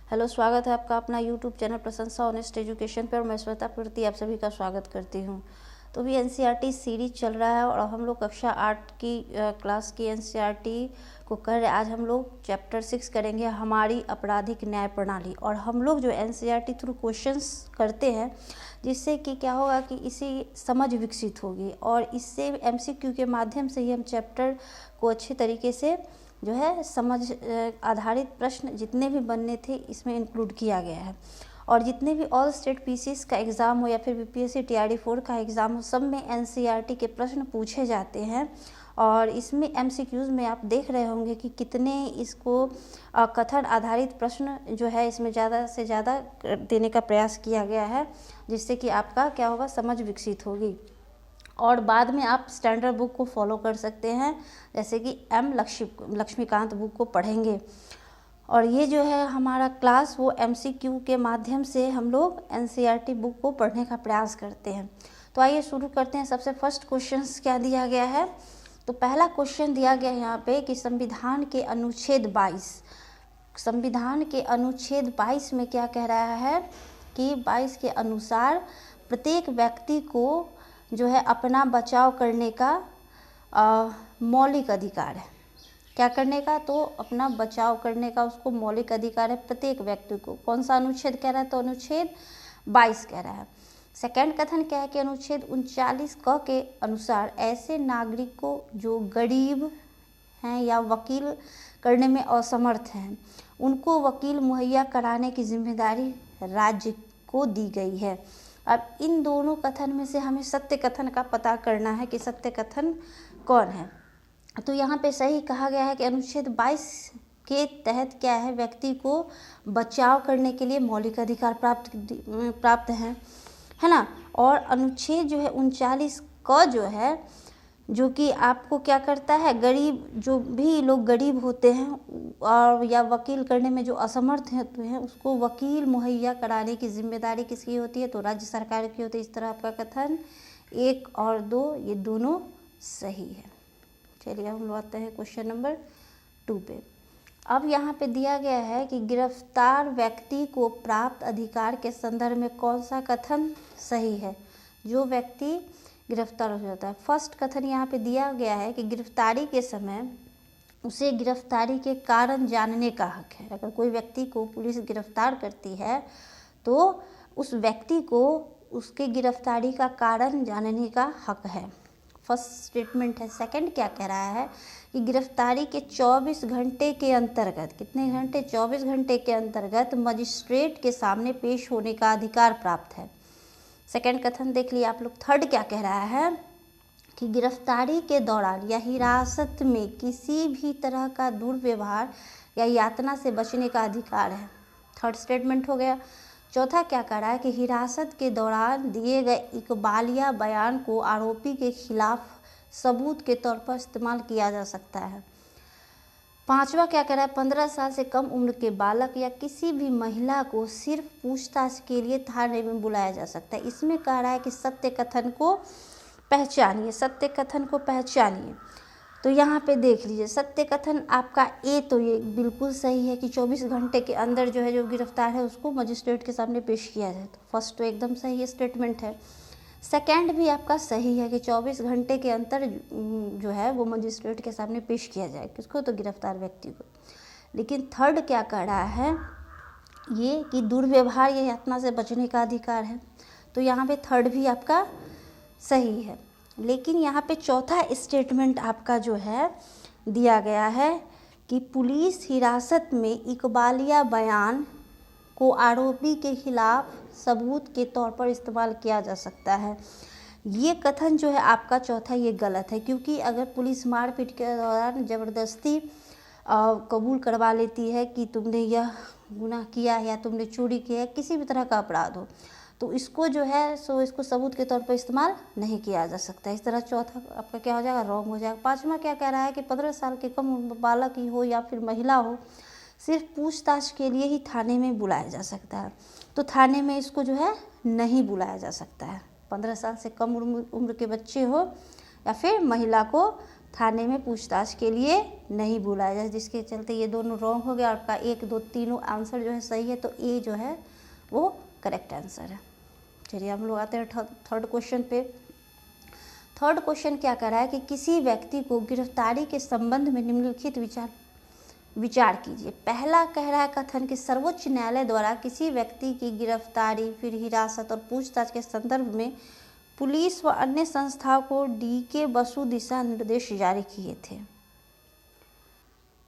Hello, स्वागत है आपका अपना यूट्यूब चैनल प्रशंसा ऑनेस्ट एजुकेशन पर। मैं श्वेता प्रति आप सभी का स्वागत करती हूँ। तो भी एनसीईआरटी सीरीज चल रहा है और हम लोग कक्षा 8 की क्लास की एनसीईआरटी को कर रहे। आज हम लोग चैप्टर 6 करेंगे, हमारी आपराधिक न्याय प्रणाली। और हम लोग जो एनसीईआरटी थ्रू क्वेश्चंस करते हैं, जिससे कि क्या होगा कि इसी समझ विकसित होगी और इससे एमसीक्यू के माध्यम से ही हम चैप्टर को अच्छे तरीके से जो है समझ आधारित प्रश्न जितने भी बनने थे इसमें इंक्लूड किया गया है। और जितने भी ऑल स्टेट पीसीएस का एग्ज़ाम हो या फिर बीपीएससी टीआरडी 4 का एग्ज़ाम हो, सब में एनसीईआरटी के प्रश्न पूछे जाते हैं। और इसमें एमसीक्यूज़ में आप देख रहे होंगे कि कितने इसको कथन आधारित प्रश्न जो है इसमें ज़्यादा से ज़्यादा देने का प्रयास किया गया है, जिससे कि आपका क्या होगा, समझ विकसित होगी। और बाद में आप स्टैंडर्ड बुक को फॉलो कर सकते हैं, जैसे कि लक्ष्मीकांत बुक को पढ़ेंगे। और ये जो है हमारा क्लास वो एमसीक्यू के माध्यम से हम लोग एनसीईआरटी बुक को पढ़ने का प्रयास करते हैं। तो आइए शुरू करते हैं। सबसे फर्स्ट क्वेश्चन क्या दिया गया है, तो पहला क्वेश्चन दिया गया है यहाँ पे कि संविधान के अनुच्छेद 22 में क्या कह रहा है कि 22 के अनुसार प्रत्येक व्यक्ति को जो है अपना बचाव करने का मौलिक अधिकार है। क्या करने का, तो अपना बचाव करने का उसको मौलिक अधिकार है प्रत्येक व्यक्ति को। कौन सा अनुच्छेद कह रहा है, तो अनुच्छेद 22 कह रहा है। सेकंड कथन क्या है कि अनुच्छेद 39 क के अनुसार ऐसे नागरिक को जो गरीब हैं या वकील करने में असमर्थ हैं, उनको वकील मुहैया कराने की जिम्मेदारी राज्य को दी गई है। अब इन दोनों कथन में से हमें सत्य कथन का पता करना है कि सत्य कथन कौन है। तो यहाँ पे सही कहा गया है कि अनुच्छेद 22 के तहत क्या है, व्यक्ति को बचाव करने के लिए मौलिक अधिकार प्राप्त है ना। और अनुच्छेद जो है 39 क जो है, जो कि आपको क्या करता है, गरीब जो भी लोग गरीब होते हैं और या वकील करने में जो असमर्थ हैं उसको वकील मुहैया कराने की जिम्मेदारी किसकी होती है, तो राज्य सरकार की होती है। इस तरह आपका कथन 1 और 2 ये दोनों सही है। चलिए हम लोग आते हैं क्वेश्चन नंबर 2 पे। अब यहाँ पे दिया गया है कि गिरफ्तार व्यक्ति को प्राप्त अधिकार के संदर्भ में कौन सा कथन सही है। जो व्यक्ति गिरफ्तार हो जाता है, फर्स्ट कथन यहाँ पे दिया गया है कि गिरफ्तारी के समय उसे गिरफ्तारी के कारण जानने का हक है। अगर कोई व्यक्ति को पुलिस गिरफ्तार करती है तो उस व्यक्ति को उसके गिरफ्तारी का कारण जानने का हक है। फर्स्ट स्टेटमेंट है। सेकंड क्या कह रहा है कि गिरफ्तारी के 24 घंटे के अंतर्गत, कितने घंटे, 24 घंटे के अंतर्गत मजिस्ट्रेट के सामने पेश होने का अधिकार प्राप्त है। सेकंड कथन देख लिया आप लोग। थर्ड क्या कह रहा है कि गिरफ्तारी के दौरान या हिरासत में किसी भी तरह का दुर्व्यवहार या यातना से बचने का अधिकार है। थर्ड स्टेटमेंट हो गया। चौथा क्या कह रहा है कि हिरासत के दौरान दिए गए इकबालिया बयान को आरोपी के खिलाफ सबूत के तौर पर इस्तेमाल किया जा सकता है। पांचवा क्या कह रहा है, 15 साल से कम उम्र के बालक या किसी भी महिला को सिर्फ पूछताछ के लिए थाने में बुलाया जा सकता है। इसमें कह रहा है कि सत्य कथन को पहचानिए, सत्य कथन को पहचानिए। तो यहाँ पे देख लीजिए, सत्य कथन आपका ए तो ये बिल्कुल सही है कि 24 घंटे के अंदर जो है जो गिरफ्तार है उसको मजिस्ट्रेट के सामने पेश किया जाए। तो फर्स्ट तो एकदम सही स्टेटमेंट है। सेकंड भी आपका सही है कि 24 घंटे के अंतर जो है वो मजिस्ट्रेट के सामने पेश किया जाए, किसको, तो गिरफ्तार व्यक्ति को। लेकिन थर्ड क्या कह रहा है, ये कि दुर्व्यवहार या यातना से बचने का अधिकार है। तो यहाँ पे थर्ड भी आपका सही है। लेकिन यहाँ पे चौथा स्टेटमेंट आपका जो है दिया गया है कि पुलिस हिरासत में इकबालिया बयान को आरोपी के खिलाफ सबूत के तौर पर इस्तेमाल किया जा सकता है। ये कथन जो है आपका चौथा ये गलत है, क्योंकि अगर पुलिस मारपीट के दौरान ज़बरदस्ती कबूल करवा लेती है कि तुमने यह गुनाह किया है या तुमने चोरी किया है, किसी भी तरह का अपराध हो, तो इसको जो है सो इसको सबूत के तौर पर इस्तेमाल नहीं किया जा सकता। इस तरह चौथा आपका क्या हो जाएगा, रॉन्ग हो जाएगा। पाँचवा क्या कह रहा है कि 15 साल के कम बालक ही हो या फिर महिला हो, सिर्फ पूछताछ के लिए ही थाने में बुलाया जा सकता है। तो थाने में इसको जो है नहीं बुलाया जा सकता है। 15 साल से कम उम्र के बच्चे हो या फिर महिला को थाने में पूछताछ के लिए नहीं बुलाया जाए, जिसके चलते ये दोनों रॉन्ग हो गया। आपका 1, 2, तीनों आंसर जो है सही है, तो ए जो है वो करेक्ट आंसर है। चलिए हम लोग आते हैं थर्ड क्वेश्चन पे। थर्ड क्वेश्चन क्या कह रहा है कि किसी व्यक्ति को गिरफ्तारी के संबंध में निम्नलिखित विचार कीजिए। पहला कह रहा है कथन कि सर्वोच्च न्यायालय द्वारा किसी व्यक्ति की गिरफ्तारी, फिर हिरासत और पूछताछ के संदर्भ में पुलिस व अन्य संस्थाओं को DK बसु दिशा निर्देश जारी किए थे।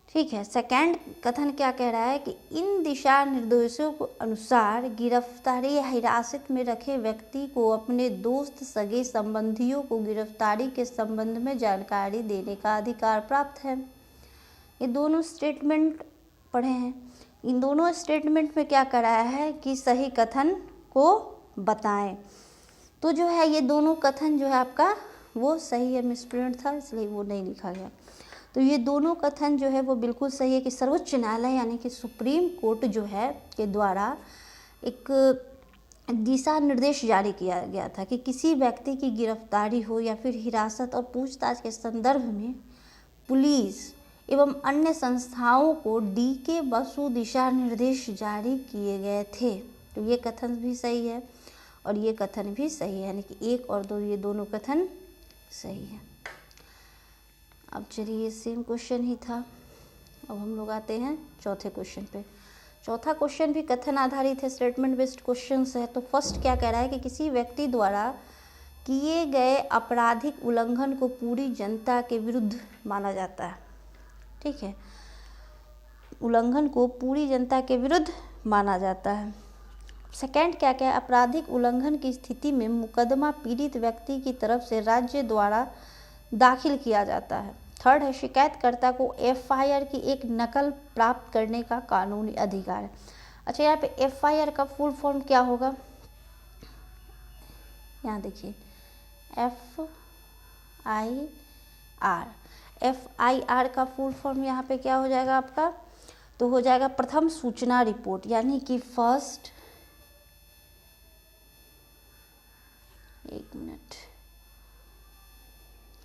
ठीक है। सेकंड कथन क्या कह रहा है कि इन दिशा निर्देशों के अनुसार गिरफ्तारी या हिरासत में रखे व्यक्ति को अपने दोस्त, सगे संबंधियों को गिरफ्तारी के संबंध में जानकारी देने का अधिकार प्राप्त है। ये दोनों स्टेटमेंट पढ़े हैं। इन दोनों स्टेटमेंट में क्या कर रहा है कि सही कथन को बताएं। तो जो है ये दोनों कथन जो है आपका वो सही है, मिसप्रिंट था इसलिए वो नहीं लिखा गया। तो ये दोनों कथन जो है वो बिल्कुल सही है कि सर्वोच्च न्यायालय यानी कि सुप्रीम कोर्ट जो है के द्वारा एक दिशा निर्देश जारी किया गया था कि किसी व्यक्ति की गिरफ्तारी हो या फिर हिरासत और पूछताछ के संदर्भ में पुलिस एवं अन्य संस्थाओं को DK बसु दिशा निर्देश जारी किए गए थे। तो ये कथन भी सही है और ये कथन भी सही है, यानी कि 1 और 2 ये दोनों कथन सही है। अब चलिए सेम क्वेश्चन ही था। अब हम लोग आते हैं चौथे क्वेश्चन पे। चौथा क्वेश्चन भी कथन आधारित है, स्टेटमेंट बेस्ड क्वेश्चन है। तो फर्स्ट क्या कह रहा है कि किसी व्यक्ति द्वारा किए गए आपराधिक उल्लंघन को पूरी जनता के विरुद्ध माना जाता है। ठीक है, उल्लंघन को पूरी जनता के विरुद्ध माना जाता है। सेकंड क्या क्या, आपराधिक उल्लंघन की स्थिति में मुकदमा पीड़ित व्यक्ति की तरफ से राज्य द्वारा दाखिल किया जाता है। थर्ड है, शिकायतकर्ता को FIR की एक नकल प्राप्त करने का कानूनी अधिकार है। अच्छा, यहाँ पे FIR का फुल फॉर्म क्या होगा, यहाँ देखिए FIR का फुल फॉर्म यहाँ पे क्या हो जाएगा आपका, तो हो जाएगा प्रथम सूचना रिपोर्ट, यानी कि फर्स्ट, एक मिनट,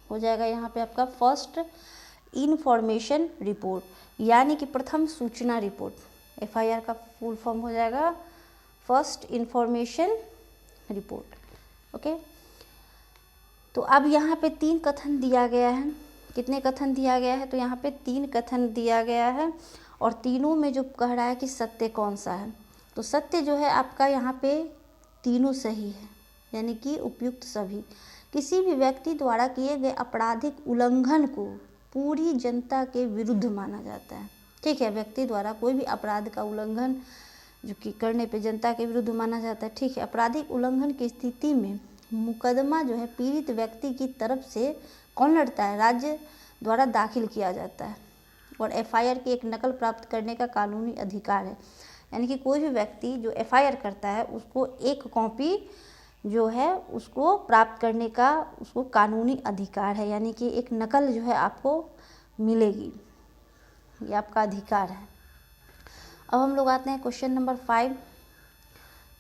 हो जाएगा यहाँ पे आपका फर्स्ट इन्फॉर्मेशन रिपोर्ट, यानी कि प्रथम सूचना रिपोर्ट। FIR का फुल फॉर्म हो जाएगा फर्स्ट इन्फॉर्मेशन रिपोर्ट। ओके, तो अब यहाँ पे 3 कथन दिया गया है। कितने कथन दिया गया है, तो यहाँ पे 3 कथन दिया गया है और तीनों में जो कह रहा है कि सत्य कौन सा है, तो सत्य जो है आपका यहाँ पे तीनों सही है, यानी कि उपयुक्त सभी। किसी भी व्यक्ति द्वारा किए गए आपराधिक उल्लंघन को पूरी जनता के विरुद्ध माना जाता है। ठीक है, व्यक्ति द्वारा कोई भी अपराध का उल्लंघन जो कि करने पे जनता के विरुद्ध माना जाता है। ठीक है, आपराधिक उल्लंघन की स्थिति में मुकदमा जो है पीड़ित व्यक्ति की तरफ से कौन लड़ता है, राज्य द्वारा दाखिल किया जाता है और FIR की एक नकल प्राप्त करने का कानूनी अधिकार है, यानी कि कोई भी व्यक्ति जो FIR करता है उसको एक कॉपी जो है उसको प्राप्त करने का उसको कानूनी अधिकार है, यानी कि एक नकल जो है आपको मिलेगी, ये आपका अधिकार है। अब हम लोग आते हैं क्वेश्चन नंबर 5।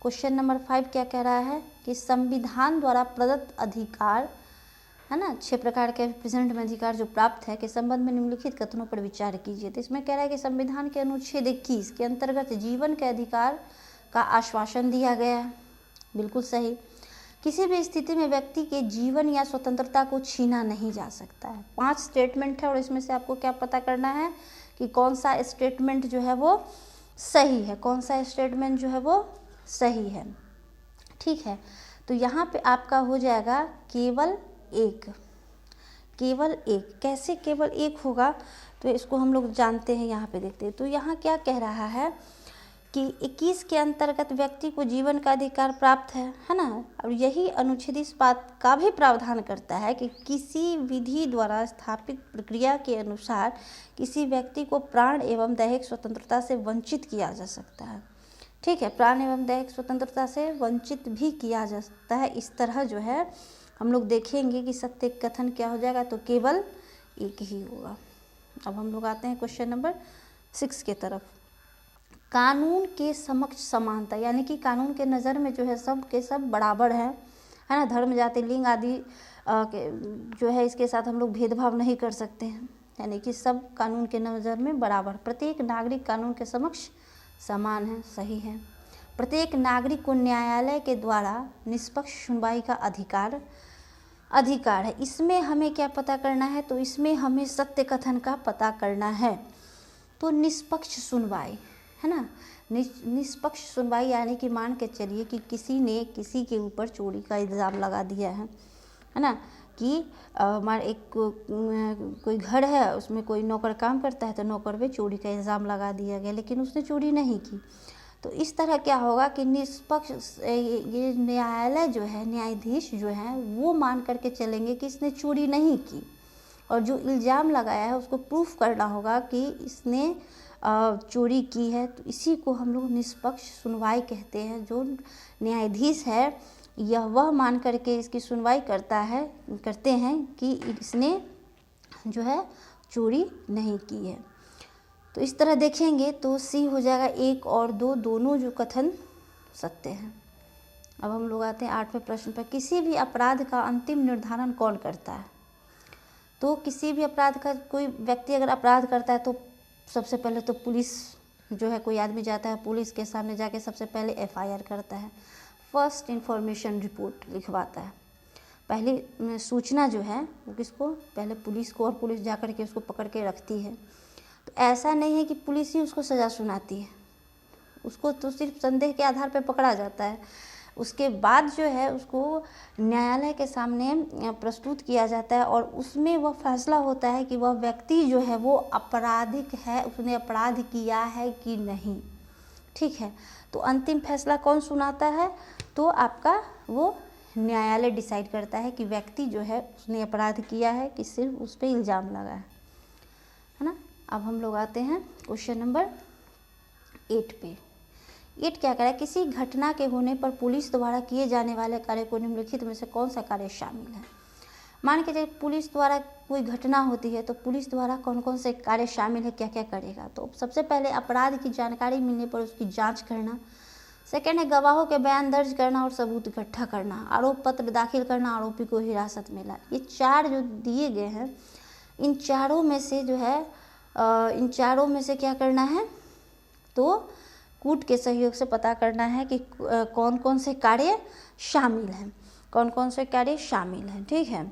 क्वेश्चन नंबर 5 क्या कह रहा है कि संविधान द्वारा प्रदत्त अधिकार है ना, 6 प्रकार के प्रेजेंट में अधिकार जो प्राप्त है के संबंध में निम्नलिखित कथनों पर विचार कीजिए। तो इसमें कह रहा है कि संविधान के अनुच्छेद 21 के अंतर्गत जीवन के अधिकार का आश्वासन दिया गया है, बिल्कुल सही। किसी भी स्थिति में व्यक्ति के जीवन या स्वतंत्रता को छीना नहीं जा सकता है। 5 स्टेटमेंट है और इसमें से आपको क्या पता करना है कि कौन सा स्टेटमेंट जो है वो सही है, कौन सा स्टेटमेंट जो है वो सही है। ठीक है, तो यहाँ पे आपका हो जाएगा केवल एक। केवल एक कैसे केवल एक होगा, तो इसको हम लोग जानते हैं, यहाँ पे देखते हैं। तो यहाँ क्या कह रहा है कि 21 के अंतर्गत व्यक्ति को जीवन का अधिकार प्राप्त है ना, और यही अनुच्छेद इस बात का भी प्रावधान करता है कि किसी विधि द्वारा स्थापित प्रक्रिया के अनुसार किसी व्यक्ति को प्राण एवं दैहिक स्वतंत्रता से वंचित किया जा सकता है। ठीक है, प्राण एवं दैहिक स्वतंत्रता से वंचित भी किया जा सकता है। इस तरह जो है हम लोग देखेंगे कि सत्य कथन क्या हो जाएगा, तो केवल एक ही होगा। अब हम लोग आते हैं क्वेश्चन नंबर 6 के तरफ। कानून के समक्ष समानता, यानी कि कानून के नज़र में जो है सब के सब बराबर है ना, धर्म, जाति, लिंग आदि जो है इसके साथ हम लोग भेदभाव नहीं कर सकते हैं, यानी कि सब कानून के नज़र में बराबर, प्रत्येक नागरिक कानून के समक्ष समान है, सही है। प्रत्येक नागरिक को न्यायालय के द्वारा निष्पक्ष सुनवाई का अधिकार है। इसमें हमें क्या पता करना है, तो इसमें हमें सत्य कथन का पता करना है। तो निष्पक्ष सुनवाई है ना, निष्पक्ष सुनवाई यानी कि मान के चलिए कि किसी ने किसी के ऊपर चोरी का इल्ज़ाम लगा दिया है ना, कि एक कोई घर है, उसमें कोई नौकर काम करता है, तो नौकर पे चोरी का इल्ज़ाम लगा दिया गया, लेकिन उसने चोरी नहीं की। तो इस तरह क्या होगा कि निष्पक्ष ये न्यायालय जो है, न्यायाधीश जो है, वो मान करके चलेंगे कि इसने चोरी नहीं की, और जो इल्ज़ाम लगाया है उसको प्रूफ करना होगा कि इसने चोरी की है। तो इसी को हम लोग निष्पक्ष सुनवाई कहते हैं। जो न्यायाधीश है यह वह मान करके इसकी सुनवाई करते हैं कि इसने जो है चोरी नहीं की है। तो इस तरह देखेंगे तो सी हो जाएगा 1 और 2 दोनों जो कथन सत्य हैं। अब हम लोग आते हैं 8वें प्रश्न पर। किसी भी अपराध का अंतिम निर्धारण कौन करता है? तो किसी भी अपराध का कोई व्यक्ति अगर अपराध करता है तो सबसे पहले तो पुलिस जो है, कोई आदमी जाता है पुलिस के सामने जाके सबसे पहले FIR करता है, फर्स्ट इन्फॉर्मेशन रिपोर्ट लिखवाता है। पहली सूचना जो है वो किसको, पहले पुलिस को, और पुलिस जा कर के उसको पकड़ के रखती है। तो ऐसा नहीं है कि पुलिस ही उसको सज़ा सुनाती है, उसको तो सिर्फ संदेह के आधार पर पकड़ा जाता है। उसके बाद जो है उसको न्यायालय के सामने प्रस्तुत किया जाता है, और उसमें वह फैसला होता है कि वह व्यक्ति जो है वो आपराधिक है, उसने अपराध किया है कि नहीं। ठीक है, तो अंतिम फैसला कौन सुनाता है? तो आपका वो न्यायालय डिसाइड करता है कि व्यक्ति जो है उसने अपराध किया है कि सिर्फ उस पर इल्ज़ाम लगा है ना। अब हम लोग आते हैं क्वेश्चन नंबर 8 पे। 8 क्या कह रहा है? किसी घटना के होने पर पुलिस द्वारा किए जाने वाले कार्य को निम्नलिखित में से कौन सा कार्य शामिल है? मान के चलिए पुलिस द्वारा कोई घटना होती है तो पुलिस द्वारा कौन कौन से कार्य शामिल है, क्या क्या करेगा? तो सबसे पहले अपराध की जानकारी मिलने पर उसकी जांच करना, सेकेंड है गवाहों के बयान दर्ज करना और सबूत इकट्ठा करना, आरोप पत्र दाखिल करना, आरोपी को हिरासत में लाना। ये 4 जो दिए गए हैं, इन चारों में से जो है इन चारों में से क्या करना है? तो कूट के सहयोग से पता करना है कि कौन कौन से कार्य शामिल हैं, कौन कौन से कार्य शामिल हैं। ठीक है,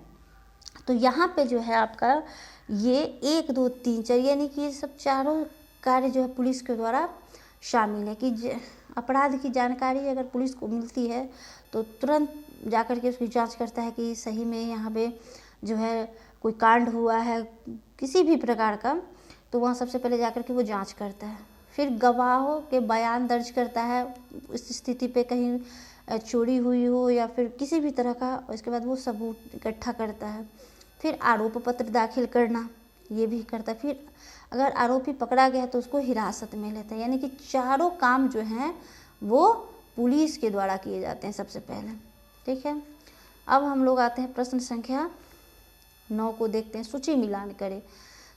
तो यहाँ पे जो है आपका ये 1 2 3 4 यानी कि ये सब चारों कार्य जो है पुलिस के द्वारा शामिल है। कि अपराध की जानकारी अगर पुलिस को मिलती है तो तुरंत जाकर के उसकी जांच करता है कि सही में यहाँ पे जो है कोई कांड हुआ है किसी भी प्रकार का, तो वहाँ सबसे पहले जाकर के वो जांच करता है। फिर गवाहों के बयान दर्ज करता है इस स्थिति पे, कहीं चोरी हुई हो या फिर किसी भी तरह का, उसके बाद वो सबूत इकट्ठा करता है। फिर आरोप पत्र दाखिल करना ये भी करता है। फिर अगर आरोपी पकड़ा गया तो उसको हिरासत में लेता है। यानी कि चारों काम जो हैं वो पुलिस के द्वारा किए जाते हैं सबसे पहले। ठीक है, अब हम लोग आते हैं प्रश्न संख्या 9 को देखते हैं। सूची मिलान करें,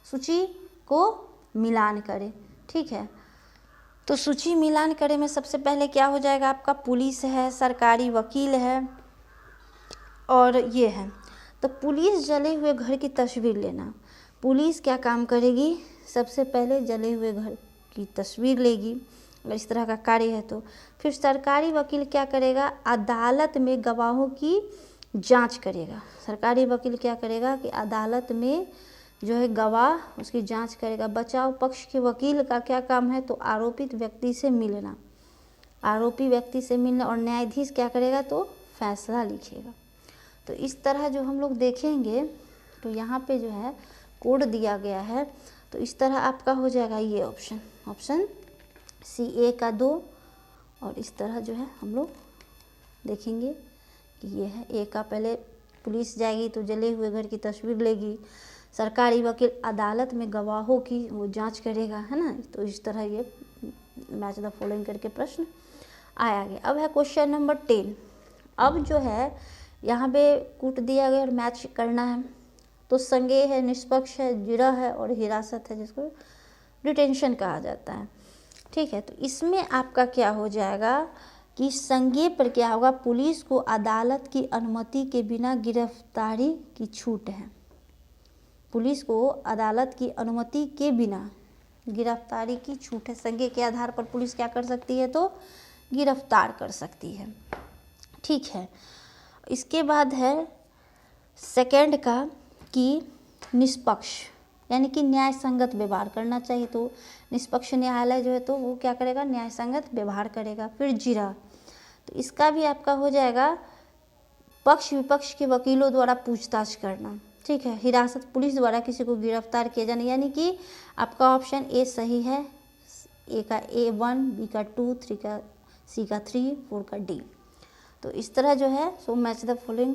सूची को मिलान करें। ठीक है, तो सूची मिलान करें में सबसे पहले क्या हो जाएगा? आपका पुलिस है, सरकारी वकील है और ये है। तो पुलिस जले हुए घर की तस्वीर लेना। पुलिस क्या काम करेगी? सबसे पहले जले हुए घर की तस्वीर लेगी अगर इस तरह का कार्य है तो। फिर सरकारी वकील क्या करेगा? अदालत में गवाहों की जांच करेगा। सरकारी वकील क्या करेगा कि अदालत में जो है गवाह उसकी जांच करेगा। बचाव पक्ष के वकील का क्या काम है? तो आरोपित व्यक्ति से मिलना, आरोपी व्यक्ति से मिलना। और न्यायाधीश क्या करेगा? तो फैसला लिखेगा। तो इस तरह जो हम लोग देखेंगे तो यहाँ पे जो है कोड दिया गया है, तो इस तरह आपका हो जाएगा ये ऑप्शन सी A का 2। और इस तरह जो है हम लोग देखेंगे कि ये है A का, पहले पुलिस जाएगी तो जले हुए घर की तस्वीर लेगी, सरकारी वकील अदालत में गवाहों की वो जांच करेगा, है ना। तो इस तरह ये मैच द फॉलोइंग करके प्रश्न आया गया। अब है क्वेश्चन नंबर 10। अब जो है यहाँ पे कूट दिया गया और मैच करना है। तो संज्ञेय है, निष्पक्ष है, जिरह है और हिरासत है, जिसको डिटेंशन कहा जाता है। ठीक है, तो इसमें आपका क्या हो जाएगा कि संज्ञेय पर क्या होगा, पुलिस को अदालत की अनुमति के बिना गिरफ्तारी की छूट है। पुलिस को अदालत की अनुमति के बिना गिरफ्तारी की छूट है। संज्ञेय के आधार पर पुलिस क्या कर सकती है, तो गिरफ्तार कर सकती है। ठीक है, इसके बाद है सेकंड का कि निष्पक्ष यानी कि न्याय संगत व्यवहार करना चाहिए। तो निष्पक्ष न्यायालय जो है तो वो क्या करेगा, न्याय संगत व्यवहार करेगा। फिर जीरा, तो इसका भी आपका हो जाएगा पक्ष विपक्ष के वकीलों द्वारा पूछताछ करना। ठीक है, हिरासत पुलिस द्वारा किसी को गिरफ्तार किया जाना, यानी कि आपका ऑप्शन ए सही है। ए का A1, बी का 2, 3 का सी का 3, 4 का डी। तो इस तरह जो है सो मैच द फॉलोइंग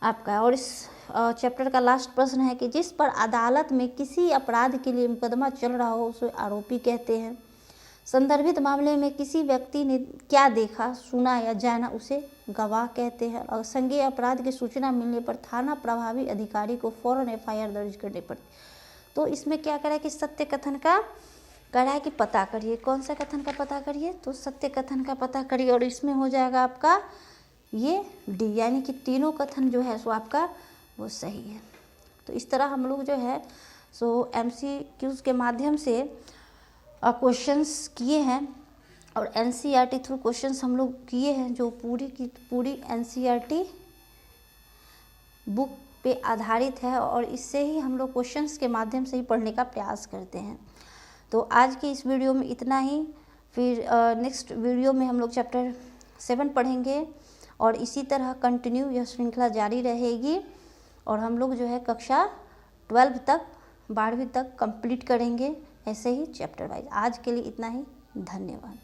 आपका। और इस चैप्टर का लास्ट प्रश्न है कि जिस पर अदालत में किसी अपराध के लिए मुकदमा चल रहा हो उसे आरोपी कहते हैं। संदर्भित मामले में किसी व्यक्ति ने क्या देखा, सुना या जाना उसे गवाह कहते हैं। और संज्ञेय अपराध की सूचना मिलने पर थाना प्रभावी अधिकारी को फौरन FIR दर्ज करनी पड़ती। तो इसमें क्या करा कि सत्य कथन का करा है कि पता करिए। कौन सा कथन का पता करिए, तो सत्य कथन का पता करिए। और इसमें हो जाएगा आपका ये डी, यानी कि तीनों कथन जो है सो आपका वो सही है। तो इस तरह हम लोग जो है सो MCQs के माध्यम से क्वेश्चंस किए हैं और NCERT थ्रू क्वेश्चंस हम लोग किए हैं, जो पूरी की पूरी NCERT बुक पे आधारित है। और इससे ही हम लोग क्वेश्चंस के माध्यम से ही पढ़ने का प्रयास करते हैं। तो आज की इस वीडियो में इतना ही। फिर नेक्स्ट वीडियो में हम लोग चैप्टर 7 पढ़ेंगे और इसी तरह कंटिन्यू यह श्रृंखला जारी रहेगी। और हम लोग जो है कक्षा 12 तक 12वीं तक कंप्लीट करेंगे ऐसे ही चैप्टर वाइज। आज के लिए इतना ही, धन्यवाद।